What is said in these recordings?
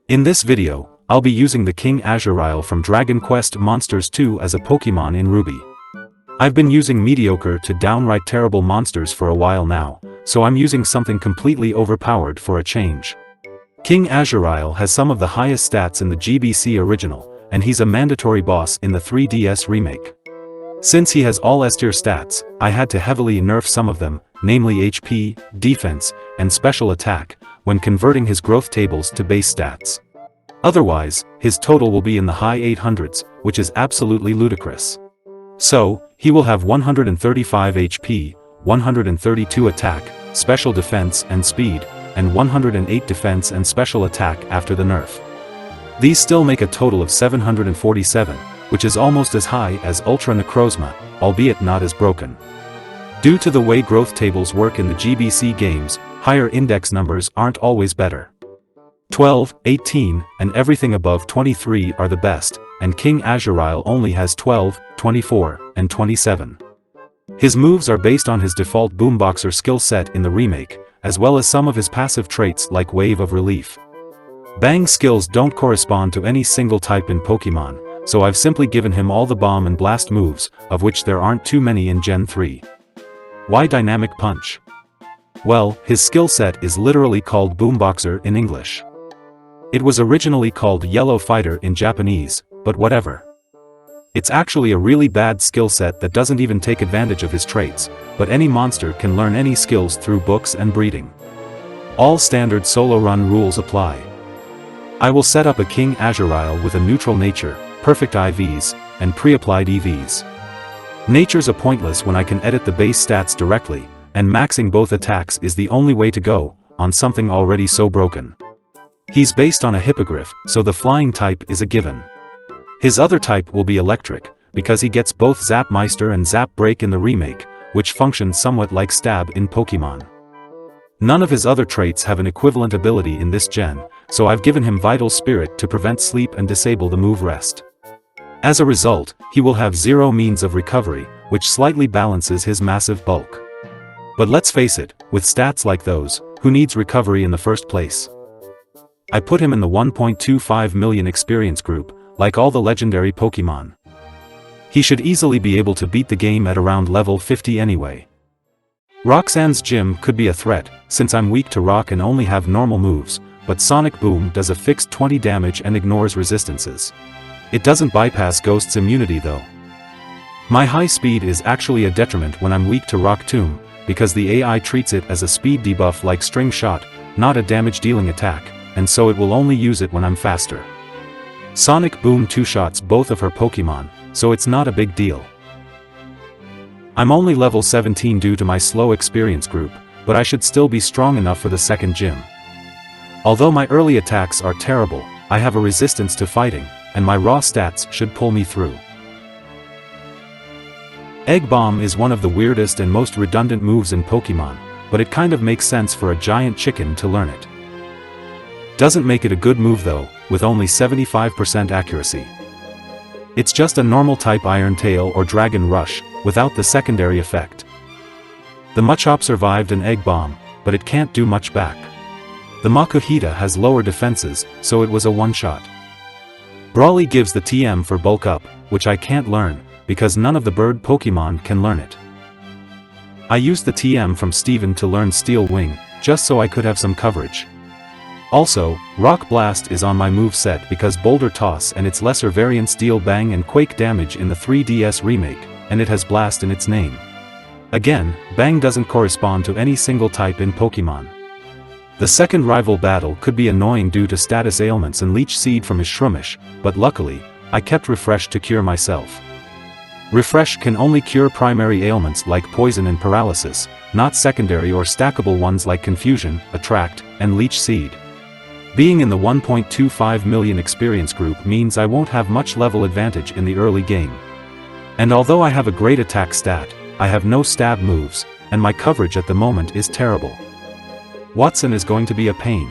In this video, I'll be using the King Azurile from Dragon Quest Monsters 2 as a Pokémon in Ruby. I've been using mediocre to downright terrible monsters for a while now, so I'm using something completely overpowered for a change. King Azurile has some of the highest stats in the GBC original, and he's a mandatory boss in the 3DS remake. Since he has all S-tier stats, I had to heavily nerf some of them, namely HP, defense, and special attack, when converting his growth tables to base stats. Otherwise, his total will be in the high 800s, which is absolutely ludicrous. So, he will have 135 HP, 132 attack, special defense and speed, and 108 defense and special attack after the nerf. These still make a total of 747, which is almost as high as Ultra Necrozma, albeit not as broken. Due to the way growth tables work in the GBC games, higher index numbers aren't always better. 12, 18, and everything above 23 are the best, and King Azurile only has 12, 24, and 27. His moves are based on his default Boomboxer skill set in the remake, as well as some of his passive traits like Wave of Relief. Bang skills don't correspond to any single type in Pokémon, so I've simply given him all the Bomb and Blast moves, of which there aren't too many in Gen 3. Why Dynamic Punch? Well, his skill set is literally called Boomboxer in English. It was originally called Yellow Fighter in Japanese, but whatever. It's actually a really bad skill set that doesn't even take advantage of his traits, but any monster can learn any skills through books and breeding. All standard solo run rules apply. I will set up a King Azurile with a neutral nature, perfect IVs, and pre-applied EVs. Natures are pointless when I can edit the base stats directly, and maxing both attacks is the only way to go, on something already so broken. He's based on a hippogriff, so the flying type is a given. His other type will be electric, because he gets both Zap Meister and Zap Break in the remake, which function somewhat like Stab in Pokémon. None of his other traits have an equivalent ability in this gen, so I've given him Vital Spirit to prevent sleep and disable the move Rest. As a result, he will have zero means of recovery, which slightly balances his massive bulk. But let's face it, with stats like those, who needs recovery in the first place? I put him in the 1.25 million experience group, like all the legendary Pokémon. He should easily be able to beat the game at around level 50 anyway. Roxanne's Gym could be a threat, since I'm weak to rock and only have normal moves, but Sonic Boom does a fixed 20 damage and ignores resistances. It doesn't bypass Ghost's immunity though. My high speed is actually a detriment when I'm weak to Rock Tomb, because the AI treats it as a speed debuff like String Shot, not a damage-dealing attack, and so it will only use it when I'm faster. Sonic Boom two-shots both of her Pokémon, so it's not a big deal. I'm only level 17 due to my slow experience group, but I should still be strong enough for the second gym. Although my early attacks are terrible, I have a resistance to fighting, and my raw stats should pull me through. Egg Bomb is one of the weirdest and most redundant moves in Pokémon, but it kind of makes sense for a giant chicken to learn it. Doesn't make it a good move though, with only 75% accuracy. It's just a normal type Iron Tail or Dragon Rush, without the secondary effect. The Machop survived an Egg Bomb, but it can't do much back. The Makuhita has lower defenses, so it was a one-shot. Brawly gives the TM for Bulk Up, which I can't learn, because none of the bird Pokémon can learn it. I used the TM from Steven to learn Steel Wing, just so I could have some coverage. Also, Rock Blast is on my moveset because Boulder Toss and its lesser variants deal Bang and Quake damage in the 3DS remake, and it has Blast in its name. Again, Bang doesn't correspond to any single type in Pokémon. The second rival battle could be annoying due to status ailments and Leech Seed from his Shroomish, but luckily, I kept Refresh to cure myself. Refresh can only cure primary ailments like poison and paralysis, not secondary or stackable ones like Confusion, Attract, and Leech Seed. Being in the 1.25 million experience group means I won't have much level advantage in the early game. And although I have a great attack stat, I have no stab moves, and my coverage at the moment is terrible. Watson is going to be a pain.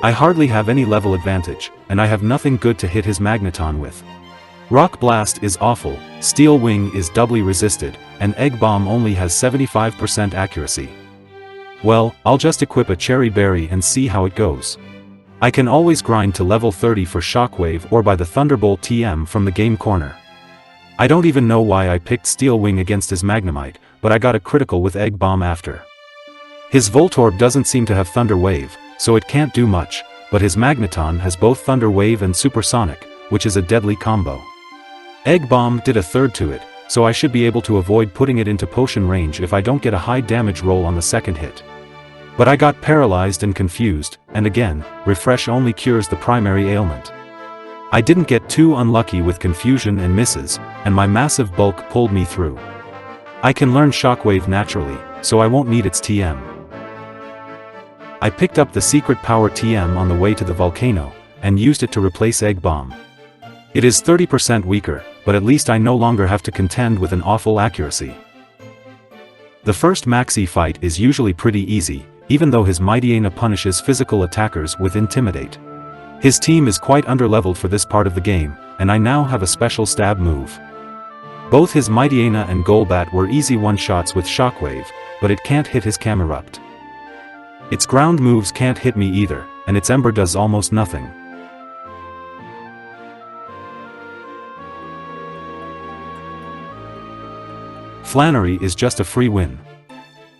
I hardly have any level advantage, and I have nothing good to hit his Magneton with. Rock Blast is awful, Steel Wing is doubly resisted, and Egg Bomb only has 75% accuracy. Well, I'll just equip a Cherry Berry and see how it goes. I can always grind to level 30 for Shockwave or by the Thunderbolt TM from the game corner. I don't even know why I picked Steel Wing against his Magnemite, but I got a critical with Egg Bomb after. His Voltorb doesn't seem to have Thunder Wave, so it can't do much, but his Magneton has both Thunder Wave and Supersonic, which is a deadly combo. Egg Bomb did a third to it, so I should be able to avoid putting it into potion range if I don't get a high damage roll on the second hit. But I got paralyzed and confused, and again, refresh only cures the primary ailment. I didn't get too unlucky with confusion and misses, and my massive bulk pulled me through. I can learn Shockwave naturally, so I won't need its TM. I picked up the Secret Power TM on the way to the volcano, and used it to replace Egg Bomb. It is 30% weaker, but at least I no longer have to contend with an awful accuracy. The first Maxi fight is usually pretty easy, even though his Mightyena punishes physical attackers with Intimidate. His team is quite underleveled for this part of the game, and I now have a special stab move. Both his Mightyena and Golbat were easy one-shots with Shockwave, but it can't hit his Camerupt. Its ground moves can't hit me either, and its Ember does almost nothing. Flannery is just a free win.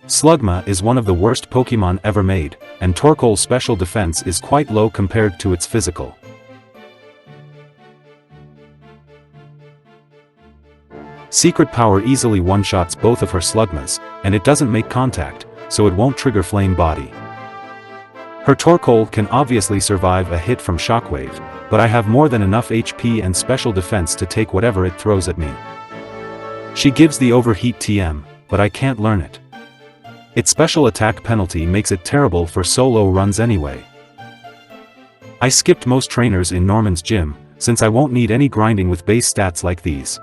Slugma is one of the worst Pokémon ever made, and Torkoal's special defense is quite low compared to its physical. Secret Power easily one-shots both of her Slugmas, and it doesn't make contact, so it won't trigger Flame Body. Her Torkoal can obviously survive a hit from Shockwave, but I have more than enough HP and special defense to take whatever it throws at me. She gives the Overheat TM, but I can't learn it. Its special attack penalty makes it terrible for solo runs anyway. I skipped most trainers in Norman's gym, since I won't need any grinding with base stats like these.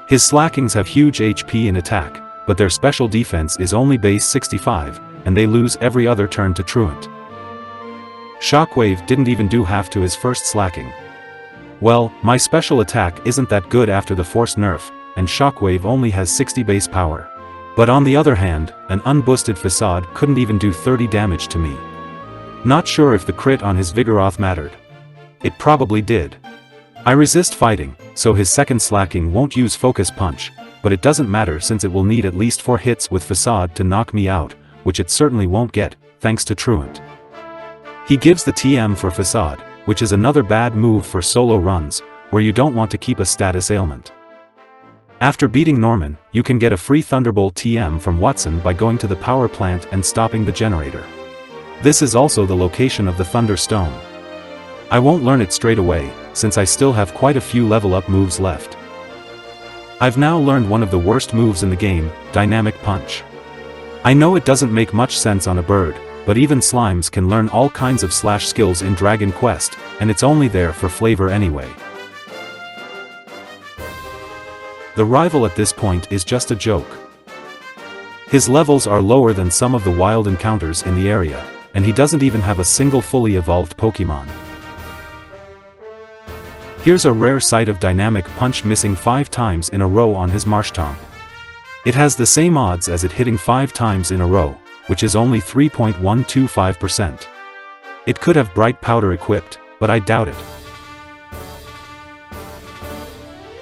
His Slackings have huge HP and attack, but their special defense is only base 65, and they lose every other turn to Truant. Shockwave didn't even do half to his first Slacking. Well, my special attack isn't that good after the force nerf, and Shockwave only has 60 base power. But on the other hand, an unboosted Facade couldn't even do 30 damage to me. Not sure if the crit on his Vigoroth mattered. It probably did. I resist fighting, so his second Slacking won't use Focus Punch, but it doesn't matter since it will need at least 4 hits with Facade to knock me out, which it certainly won't get, thanks to Truant. He gives the TM for Facade, which is another bad move for solo runs, where you don't want to keep a status ailment. After beating Norman, you can get a free Thunderbolt TM from Watson by going to the power plant and stopping the generator. This is also the location of the Thunder Stone. I won't learn it straight away, since I still have quite a few level up moves left. I've now learned one of the worst moves in the game, Dynamic Punch. I know it doesn't make much sense on a bird, but even slimes can learn all kinds of slash skills in Dragon Quest, and it's only there for flavor anyway. The rival at this point is just a joke. His levels are lower than some of the wild encounters in the area, and he doesn't even have a single fully evolved Pokémon. Here's a rare sight of Dynamic Punch missing 5 times in a row on his Marshtomp. It has the same odds as it hitting 5 times in a row, which is only 3.125%. It could have Bright Powder equipped, but I doubt it.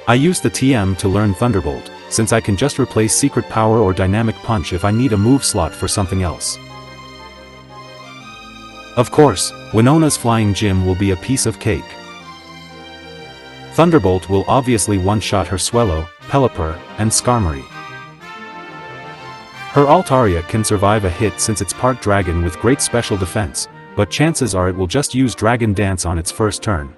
I use the TM to learn Thunderbolt, since I can just replace Secret Power or Dynamic Punch if I need a move slot for something else. Of course, Winona's Flying Gym will be a piece of cake. Thunderbolt will obviously one-shot her Swellow, Pelipper, and Skarmory. Her Altaria can survive a hit since it's part dragon with great special defense, but chances are it will just use Dragon Dance on its first turn.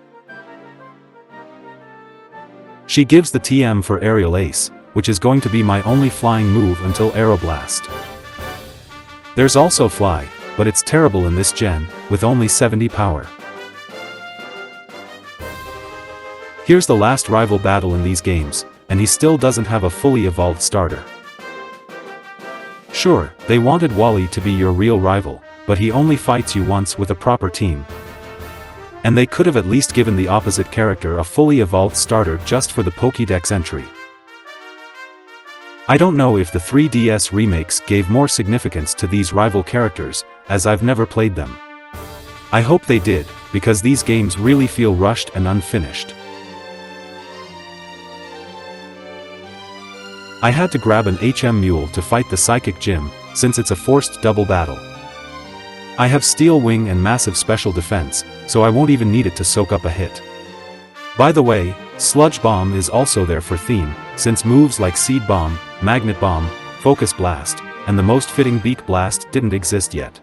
She gives the TM for Aerial Ace, which is going to be my only flying move until Aeroblast. There's also Fly, but it's terrible in this gen, with only 70 power. Here's the last rival battle in these games, and he still doesn't have a fully evolved starter. Sure, they wanted Wally to be your real rival, but he only fights you once with a proper team. And they could have at least given the opposite character a fully evolved starter just for the Pokédex entry. I don't know if the 3DS remakes gave more significance to these rival characters, as I've never played them. I hope they did, because these games really feel rushed and unfinished. I had to grab an HM Mule to fight the Psychic Gym, since it's a forced double battle. I have Steel Wing and massive special defense, so I won't even need it to soak up a hit. By the way, Sludge Bomb is also there for theme, since moves like Seed Bomb, Magnet Bomb, Focus Blast, and the most fitting Beak Blast didn't exist yet.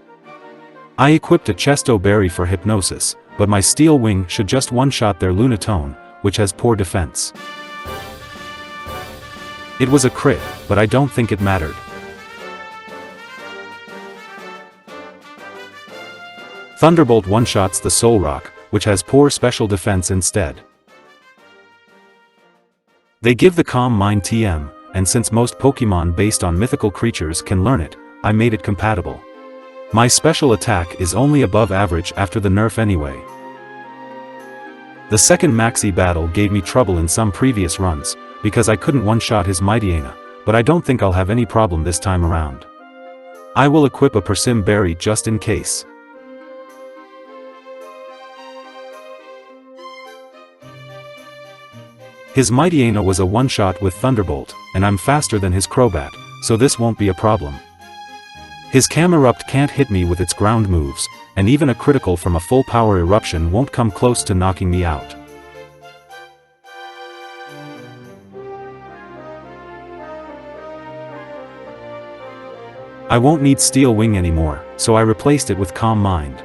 I equipped a Chesto Berry for Hypnosis, but my Steel Wing should just one-shot their Lunatone, which has poor defense. It was a crit, but I don't think it mattered. Thunderbolt one-shots the Solrock, which has poor special defense instead. They give the Calm Mind TM, and since most Pokémon based on mythical creatures can learn it, I made it compatible. My special attack is only above average after the nerf anyway. The second Maxi battle gave me trouble in some previous runs, because I couldn't one-shot his Mightyena, but I don't think I'll have any problem this time around. I will equip a Persim Berry just in case. His Mightyena was a one-shot with Thunderbolt, and I'm faster than his Crobat, so this won't be a problem. His Camerupt can't hit me with its ground moves, and even a critical from a full power eruption won't come close to knocking me out. I won't need Steel Wing anymore, so I replaced it with Calm Mind.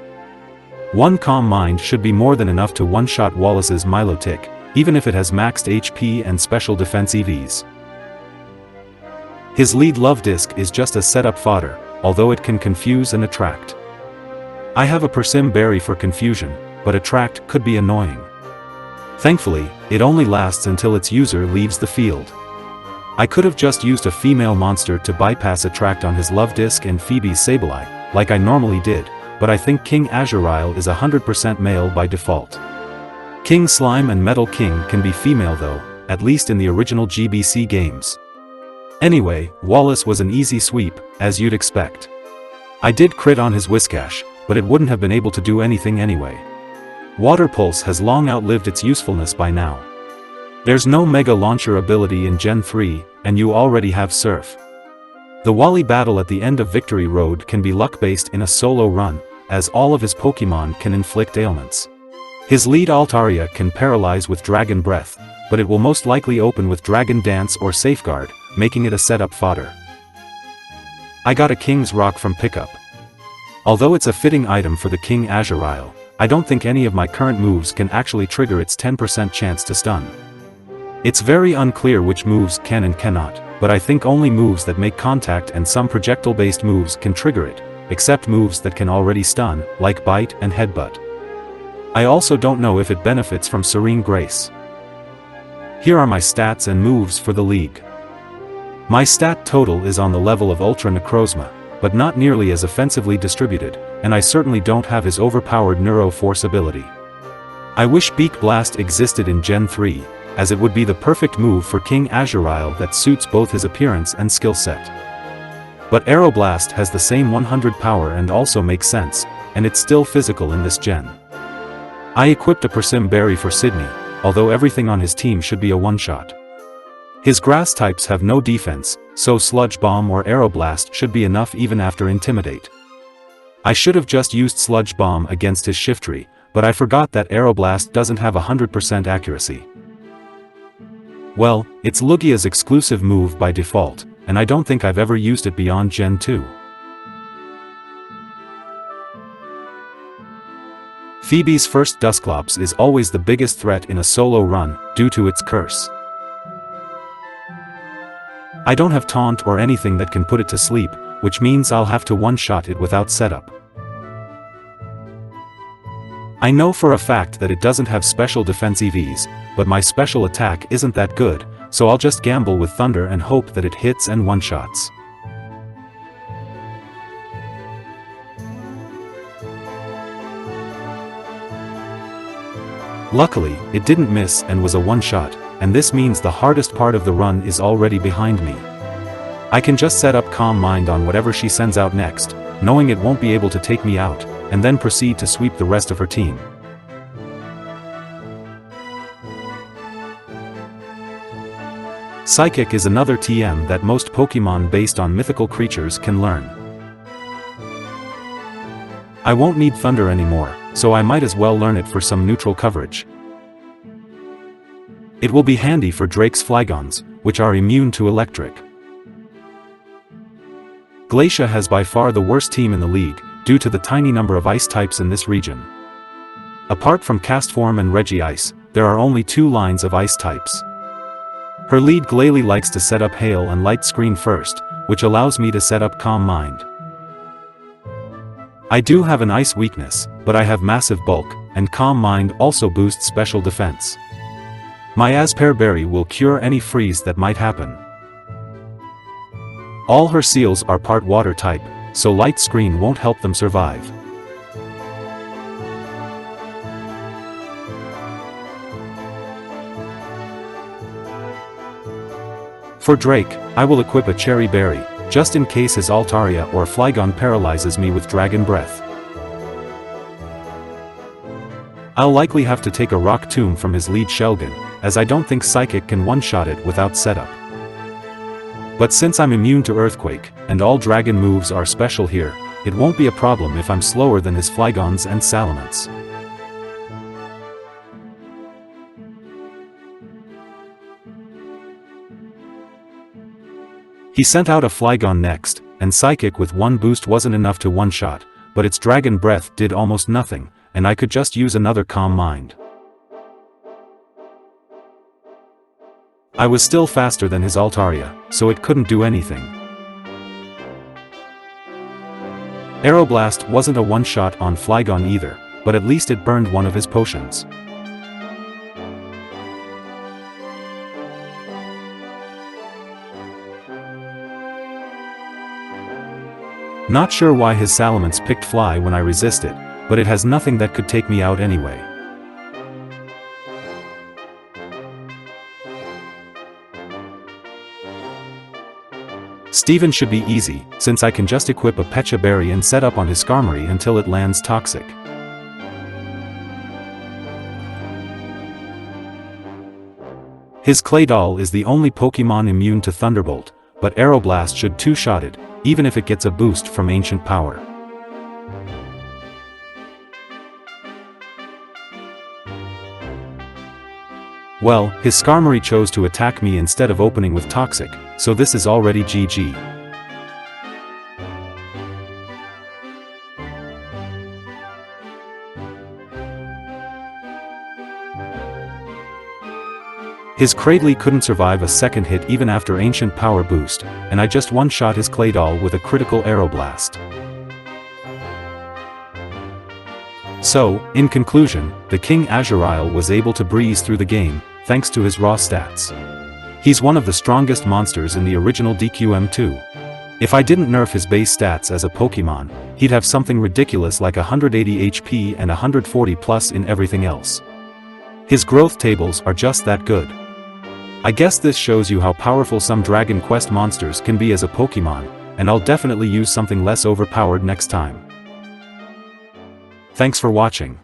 One Calm Mind should be more than enough to one-shot Wallace's Milotic, even if it has maxed HP and special defense EVs. His lead Love Disc is just a setup fodder, although it can confuse and attract. I have a Persim Berry for confusion, but attract could be annoying. Thankfully, it only lasts until its user leaves the field. I could have just used a female monster to bypass attract on his Love Disc and Phoebe's Sableye, like I normally did, but I think King Azurile is 100% male by default. King Slime and Metal King can be female though, at least in the original GBC games. Anyway, Wallace was an easy sweep, as you'd expect. I did crit on his Whiscash, but it wouldn't have been able to do anything anyway. Water Pulse has long outlived its usefulness by now. There's no Mega Launcher ability in Gen 3, and you already have Surf. The Wally battle at the end of Victory Road can be luck-based in a solo run, as all of his Pokémon can inflict ailments. His lead Altaria can paralyze with Dragon Breath, but it will most likely open with Dragon Dance or Safeguard, making it a setup fodder. I got a King's Rock from pickup. Although it's a fitting item for the King Azurile, I don't think any of my current moves can actually trigger its 10% chance to stun. It's very unclear which moves can and cannot, but I think only moves that make contact and some projectile-based moves can trigger it, except moves that can already stun, like Bite and Headbutt. I also don't know if it benefits from Serene Grace. Here are my stats and moves for the league. My stat total is on the level of Ultra Necrozma, but not nearly as offensively distributed, and I certainly don't have his overpowered Neuro Force ability. I wish Beak Blast existed in Gen 3, as it would be the perfect move for King Azurile that suits both his appearance and skill set. But Aeroblast has the same 100 power and also makes sense, and it's still physical in this gen. I equipped a Persim Berry for Sydney, although everything on his team should be a one-shot. His grass types have no defense, so Sludge Bomb or Aeroblast should be enough even after Intimidate. I should have just used Sludge Bomb against his Shiftry, but I forgot that Aeroblast doesn't have 100% accuracy. Well, it's Lugia's exclusive move by default, and I don't think I've ever used it beyond Gen 2. Phoebe's first Dusclops is always the biggest threat in a solo run, due to its curse. I don't have Taunt or anything that can put it to sleep, which means I'll have to one-shot it without setup. I know for a fact that it doesn't have special defense EVs, but my special attack isn't that good, so I'll just gamble with Thunder and hope that it hits and one-shots. Luckily, it didn't miss and was a one-shot, and this means the hardest part of the run is already behind me. I can just set up Calm Mind on whatever she sends out next, knowing it won't be able to take me out, and then proceed to sweep the rest of her team. Psychic is another TM that most Pokémon based on mythical creatures can learn. I won't need Thunder anymore, so I might as well learn it for some neutral coverage. It will be handy for Drake's Flygons, which are immune to Electric. Glacia has by far the worst team in the league, due to the tiny number of ice types in this region. Apart from Castform and Regice, there are only 2 lines of ice types. Her lead Glalie likes to set up Hail and Light Screen first, which allows me to set up Calm Mind. I do have an ice weakness, but I have massive bulk, and Calm Mind also boosts special defense. My Aspear Berry will cure any freeze that might happen. All her seals are part water type, so Light Screen won't help them survive. For Drake, I will equip a Cherry Berry, just in case his Altaria or Flygon paralyzes me with Dragon Breath. I'll likely have to take a Rock Tomb from his lead Shelgon, as I don't think Psychic can one-shot it without setup. But since I'm immune to Earthquake, and all Dragon moves are special here, it won't be a problem if I'm slower than his Flygons and Salamence. He sent out a Flygon next, and Psychic with 1 boost wasn't enough to one-shot, but its Dragon Breath did almost nothing, and I could just use another Calm Mind. I was still faster than his Altaria, so it couldn't do anything. Aeroblast wasn't a one-shot on Flygon either, but at least it burned one of his potions. Not sure why his Salamence picked Fly when I resisted, but it has nothing that could take me out anyway. Steven should be easy, since I can just equip a Pecha Berry and set up on his Skarmory until it lands Toxic. His Claydol is the only Pokémon immune to Thunderbolt, but Aeroblast should two-shot it, even if it gets a boost from Ancient Power. Well, his Skarmory chose to attack me instead of opening with Toxic, so this is already GG. His Cradley couldn't survive a second hit even after Ancient Power boost, and I just one-shot his Claydol with a critical Aeroblast. So, in conclusion, the King Azurile was able to breeze through the game, thanks to his raw stats. He's one of the strongest monsters in the original DQM2. If I didn't nerf his base stats as a Pokémon, he'd have something ridiculous like 180 HP and 140 plus in everything else. His growth tables are just that good. I guess this shows you how powerful some Dragon Quest monsters can be as a Pokémon, and I'll definitely use something less overpowered next time. Thanks for watching.